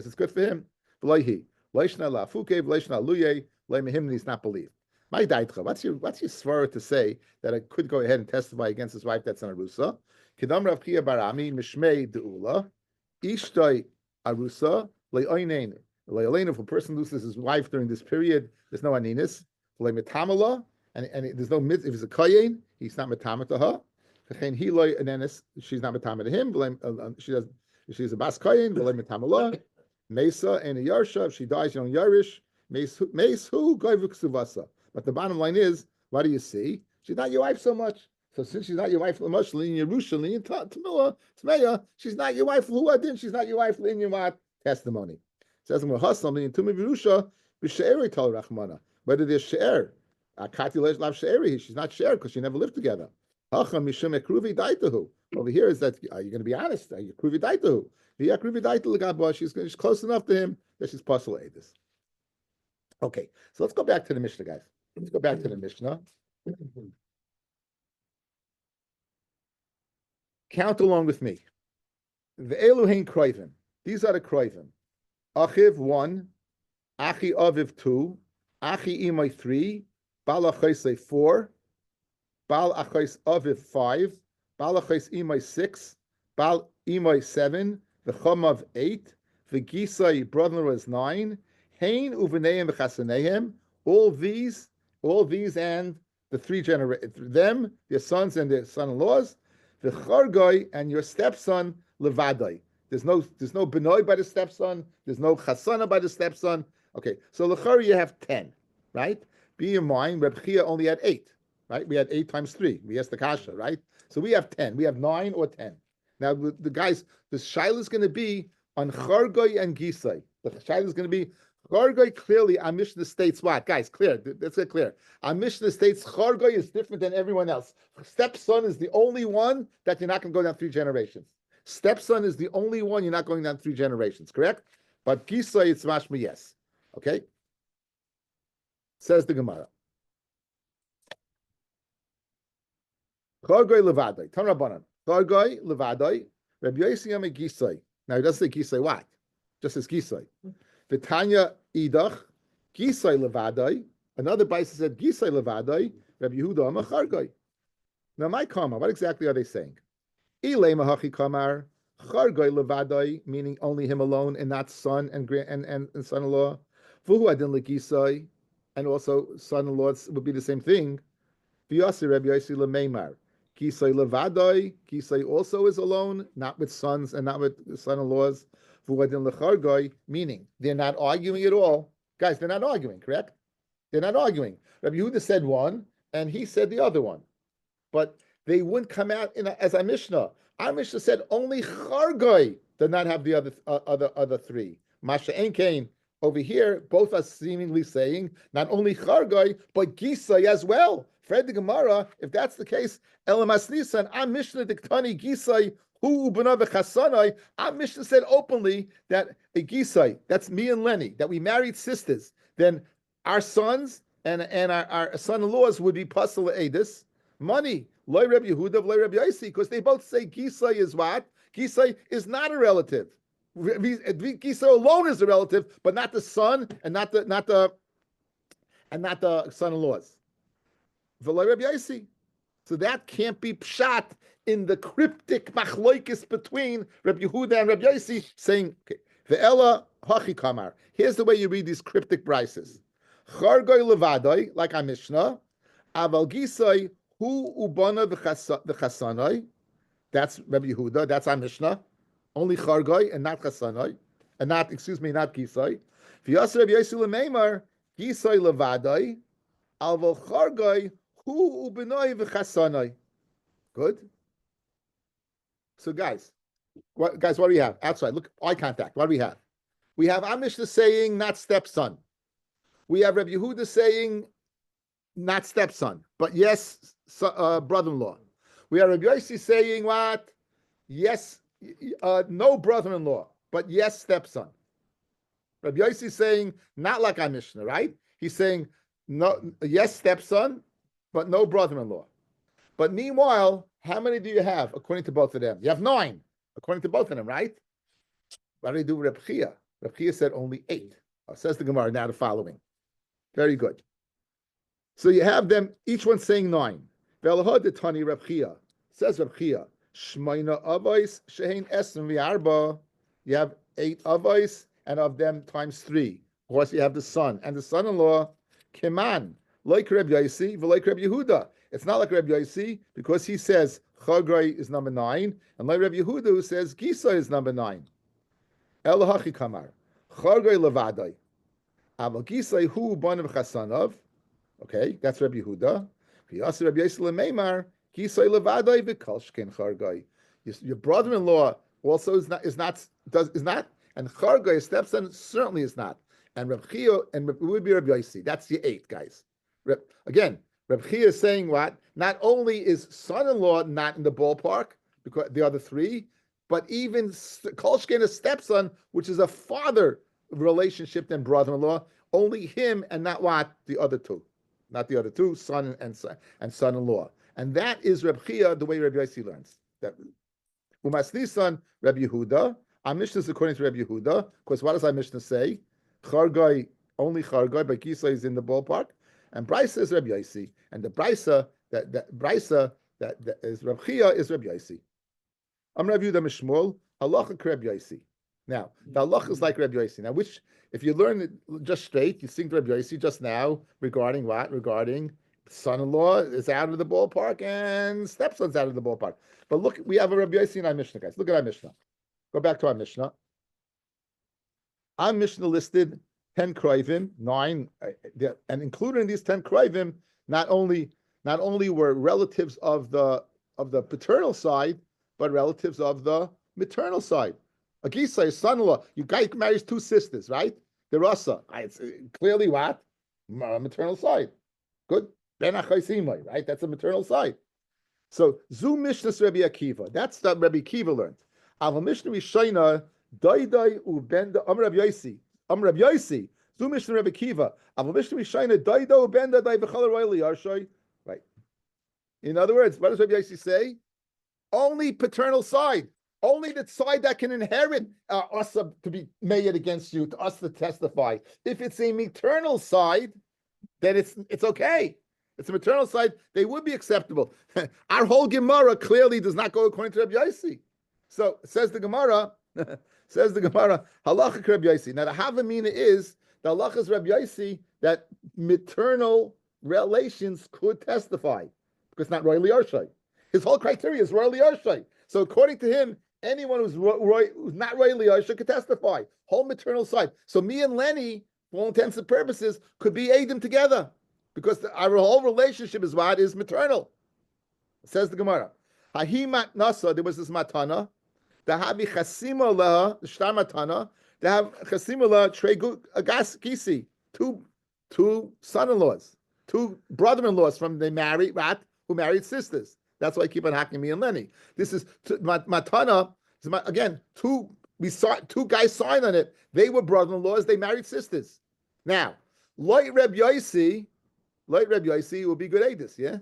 it's good for him. He's not believed. My daitcha, what's your svara to say that I could go ahead and testify against his wife that's an arusa? Kedam Rav Chia Barami Mishmei Deula Ishtoi Arusa Le'oinen Le'olein. If a person loses his wife during this period, there's no aninis. Le'metamala, and there's no if he's a kayin, he's not metama to her. He loy anenis, she's not metama to him. She's a bas kayin. Le'metamala. Mesa and a yarsha. If she dies, you don't yarish. Meis who goyvuk suvasa. But the bottom line is, what do you see? She's not your wife so much. So since she's not your wife, much in Yerusha, in Tamila, Tmeya, she's not your wife. Who adin? She's not your wife in your testimony. It says in Hasam in Tumi Yerusha, b'she'eri tal rachmana. Whether there's she'er, akati leish lav she'eri, she's not she'er because she never lived together. Hacham mishum ekruvi daitahu. Over here is that are you going to be honest? Are you ekruvi daitahu? She's close enough to him that she's possible edis. Okay, so let's go back to the Mishnah, guys. Let's go back to the Mishnah. Count along with me. The Eluhein Kroivim. These are the Kroivim. Achiv 1, Achi Aviv 2, Achi Imai 3, Bal Achais 4, Bal Achais Aviv 5, Bal Achais Imai 6, Bal Imai 7, the Chamav 8, the Gisai brother-in-law is 9, Hain Uveneim V'chasaneim, all these and the three generations, them, their sons and their son-in-laws, the Chargoi and your stepson Levadai. There's no Benoi by the stepson, there's no Chasana by the stepson. Okay, so Lechari you have 10, right? Be in mind, Reb Chia only had 8, right? We had 8 times 3. We asked the Kasha, right? So we have 10. We have 9 or 10. Now the guys, the Shaila is going to be on Chargoi and Gisai. The Shaila is going to be Chargoi. Clearly, our Mishnah states what? Guys, clear. Let's get clear. Our Mishnah states Chargoi is different than everyone else. Stepson is the only one that you're not going to go down 3 generations. Stepson is the only one you're not going down 3 generations, correct? But Gisai, it's mashma, yes. Okay? Says the Gemara. Chargoi levadai. Tan Rabbanan. Chargoi levadai. Rabbi Yossi Gisai. Now, he doesn't say Gisai what? Just says Gisai. V'tanya idach, Gisai levadai. Another Baisa said Gisai levadai. Rabbi Yehuda Amar Chargoi. Now, my comma, what exactly are they saying? Ilei mahachi kamar Chargoi levadai, meaning only him alone and not son and son-in-law. V'hu adin legisai, and also son-in-laws would be the same thing. V'yasi Rabbi Yossi lemeimar. Gisai levadai, Gisai also is alone, not with sons and not with son-in-laws. V'uadin lechargoi, meaning they're not arguing at all. Guys, they're not arguing, correct? They're not arguing. Rabbi Yehuda said one, and he said the other one. But they wouldn't come out as a Mishnah. Our Mishnah said only Chargoi did not have the other 3. Masha Enkain, over here, both are seemingly saying not only Chargoi, but Gisai as well. Fred the Gemara, if that's the case, Elamas Nisan, I'm Mishnah Diktani Gisai, Hu Ubana V'chasanai. I'm Mishnah said openly that a Gisai, that's me and Lenny, that we married sisters, then our sons and our son-in-laws would be Pasal Edis, money, Loi Reb Yehuda, Loi Reb Yaisi, because they both say Gisai is what? Gisai is not a relative. Gisai alone is a relative, but not the son and not the son-in-laws. V'loi Reb Yaisi. So that can't be pshat in the cryptic machloikis between Reb Yehuda and Reb Yaisi, saying, okay, Ve'ela hachi kamar. Here's the way you read these cryptic brises. Chargoi levadoi, like our Mishnah, aval gisoi hu ubana v'chasanoi. That's Reb Yehuda. That's our Mishnah. Only chargoi and not chasanoi, and not gisoi. V'yas Reb Yaisi lemeimar gisoi levadoi aval chargoi hu ubenoi v'chasanoi. Good. So guys, what do we have outside? Look, eye contact. What do we have? We have our Mishnah saying not stepson. We have Reb Yehuda saying not stepson, but yes, brother-in-law. We have Reb Yossi saying what? Yes, no brother-in-law, but yes, stepson. Reb Yossi saying not like our Mishnah, right? He's saying no, yes, stepson, but no brother-in-law. But meanwhile, how many do you have according to both of them? You have 9 according to both of them, right? What do they do with Reb Chia? Reb Chia said only 8. Says the Gemara, now the following. Very good. So you have them, each one saying 9. Ve'alahad Tani Reb Chia. Says Reb Chia, Shmaina avos shehein esrim v'arba. You have 8 avos, and of them times 3. Of course, you have the son and the son-in-law. Keman, like Reb Yaisi, v'like Reb Yehuda. It's not like Reb Yaisi because he says Chagai is number 9, and like Reb Yehuda who says Gisa is number 9. Elahachi kamar, Chagai levadai. Aval Gisai hu banav chasanov. Okay, that's Reb Yehuda. V'yasir Reb Yaisi lemeimar Gisai levadai v'kalshken Chagai. Your brother-in-law also is not, and Chagai, stepson, certainly is not. And Reb Chia and it would be Reb Yaisi. That's the 8 guys. Again, Reb Chia is saying what? Not only is son-in-law not in the ballpark because the other 3, but even Kolshken, a stepson, which is a father relationship than brother-in-law, only him and not what? The other 2. Not the other 2, son and son-in-law. And that is Reb Chia, the way Reb Yaisi learns. That Umasni son, Reb Yehuda. Our Mishnah is according to Reb Yehuda, because what does our Mishnah say? Chargai, only Chargai, but Gisa is in the ballpark. And Brisa is Reb Yaisi. And the Brisa, that is Reb Chia, is Reb Yaisi. I'm Reb Yehuda Mishmul, halacha Reb Yaisi. Now, the halacha is like Reb Yaisi. Now, which, if you learn it just straight, you think Reb Yaisi just now regarding what? Regarding son-in-law is out of the ballpark and stepson's out of the ballpark. But look, we have a Reb Yaisi in our Mishnah, guys. Look at our Mishnah. Go back to our Mishnah. Our Mishnah listed 10 kroivim, 9, and included in these 10 kroivim, not only were relatives of the paternal side, but relatives of the maternal side. Agisa, his son-in-law, you guy marries 2 sisters, right? The Rasa. It's clearly what? Maternal side. Good. Ben Achaisimai, right? That's a maternal side. So, Zu Mishnah's Rabbi Akiva. That's what Rabbi Akiva learned. Aval Mishnah Rishayna, Daidai Ubenda, Rabbi Yaisi. Rabbi Yaisi. Zu Mishnah Rabbi Akiva. Aval Mishnah Rishayna, Daidai Ubenda, Dai V'chal Roili Arshai. Right. In other words, what does Rabbi Yaisi say? Only paternal side. Only the side that can inherit us to be made against you, to us to testify. If it's a maternal side, then it's okay. It's a maternal side, they would be acceptable. Our whole Gemara clearly does not go according to Rabbi Yaisi. So says the Gemara, halacha Rabbi Yaisi. Now the Havamina is the halacha is Rabbi Yaisi that maternal relations could testify because it's not royally Arshai. His whole criteria is royally Arshai. So according to him, anyone who's not royally Arshai could testify. Whole maternal side. So me and Lenny, for all intents and purposes, could be Adam together. Because our whole relationship is what is maternal. Says the Gemara. Hahimat nasa, there was this matana. The habi chasima leha, the shtar matana. They have chasima leha trei gisi, two son-in-laws. two brother-in-laws from they married who married sisters. That's why I keep on hacking me and Lenny. This is Matana. Again, two guys signed on it. They were brother-in-laws. They married sisters. Now, Light Reb Yosi will be good Adis, yeah?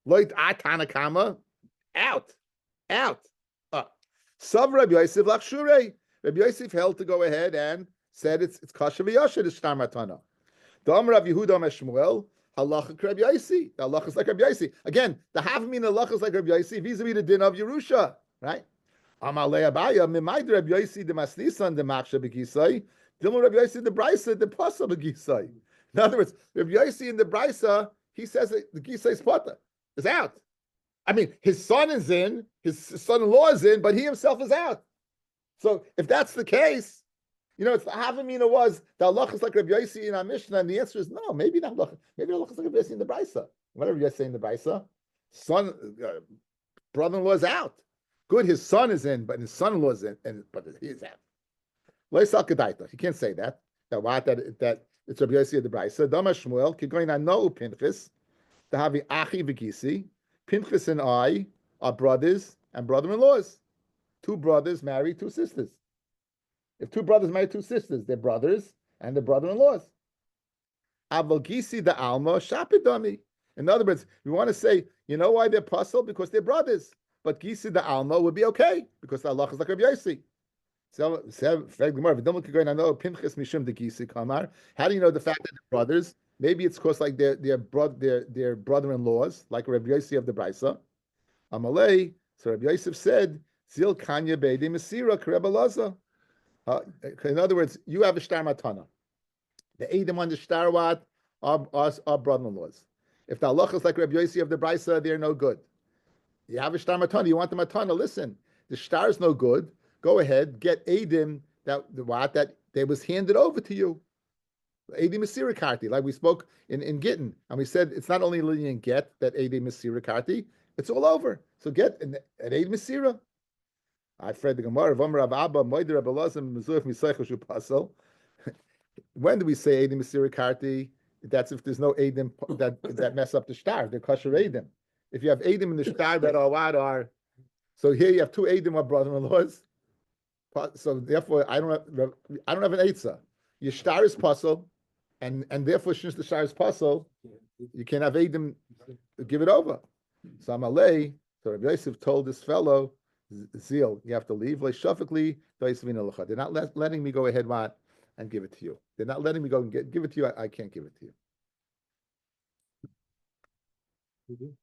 Light Atanakama, out. Sav Reb Yosef Lachshure. Reb Yosef held to go ahead and said it's Kasha V'Yasher, the Shtar Matana. Dam Rav Yehuda Meshmuel, halacha Reb Yosi. The halacha is like Reb Yosi. Again, the Havmin halacha is like Reb Yosi vis-a-vis the din of Yerusha, right? Amalei Abaya, Mimayd Reb Yosi the Masnisan the Maksha B'Gisai, Dilma Reb Yosi the Brisa the Pasa B'Gisai. In other words, Reb Yosi in the Brisa, he says that the Gisai's Pata is out. I mean, his son is in, his son-in-law is in, but he himself is out. So if that's the case, it's the Havamina was the halacha is like Rabbi Yossi in our Mishnah, and the answer is no, maybe not halacha. Maybe the halacha is like Rabbi Yossi in the Brisa. Whatever you're saying in the Brisa, brother-in-law is out. Good, his son is in, but his son-in-law is in, but he is out. Loisal kedaita. You can't say that. That it's Rabbi Yossi in the Brisa. Dama Shmuel kigoyin ano Pinchas to have achi v'gisi. Pinchas and I are brothers and brother-in-laws. Two brothers marry two sisters. If two brothers marry two sisters, they're brothers and they're brother-in-laws. Aval gisi the alma shapidami. In other words, we want to say, you know why they're puzzled? Because they're brothers. But gisi the alma would be okay because Allah is like Rabbi Yossi. So, how do you know the fact that they're brothers? Maybe it's because like they're brother-in-laws, like Rabbi Yossi of the Brisa. Amalei. So Rabbi Yosef said, "Zil kanya beidi mesira karebalaza." In other words, you have a shtar matana. The Eidim on the shtar what are brother-in-laws. If the halacha is like Rabbi Yossi of the Brisa, they're no good. You have a shtar matana. You want the matana? Listen, the shtar is no good. Go ahead, get Eidim that they was handed over to you. Eidim mesira karti, like we spoke in Gittin, and we said it's not only in get that Eidim mesira karti, it's all over. So get an Eidim mesira. I've read the Gemara. When do we say Eidim Mesira Karti? That's if there's no Eidim that mess up the shtar. They're kosher Eidim. If you have Eidim in the shtar that are so here you have two Eidim are brother-in-laws. So therefore, I don't have an Eitzah. Your shtar is puzzle, and therefore since the shtar is puzzle, you can't have Eidim give it over. So Amalei, so Rabbi Yosef told this fellow, Zeal, you have to leave. They're not letting me go ahead and give it to you. They're not letting me go and give it to you. I can't give it to you.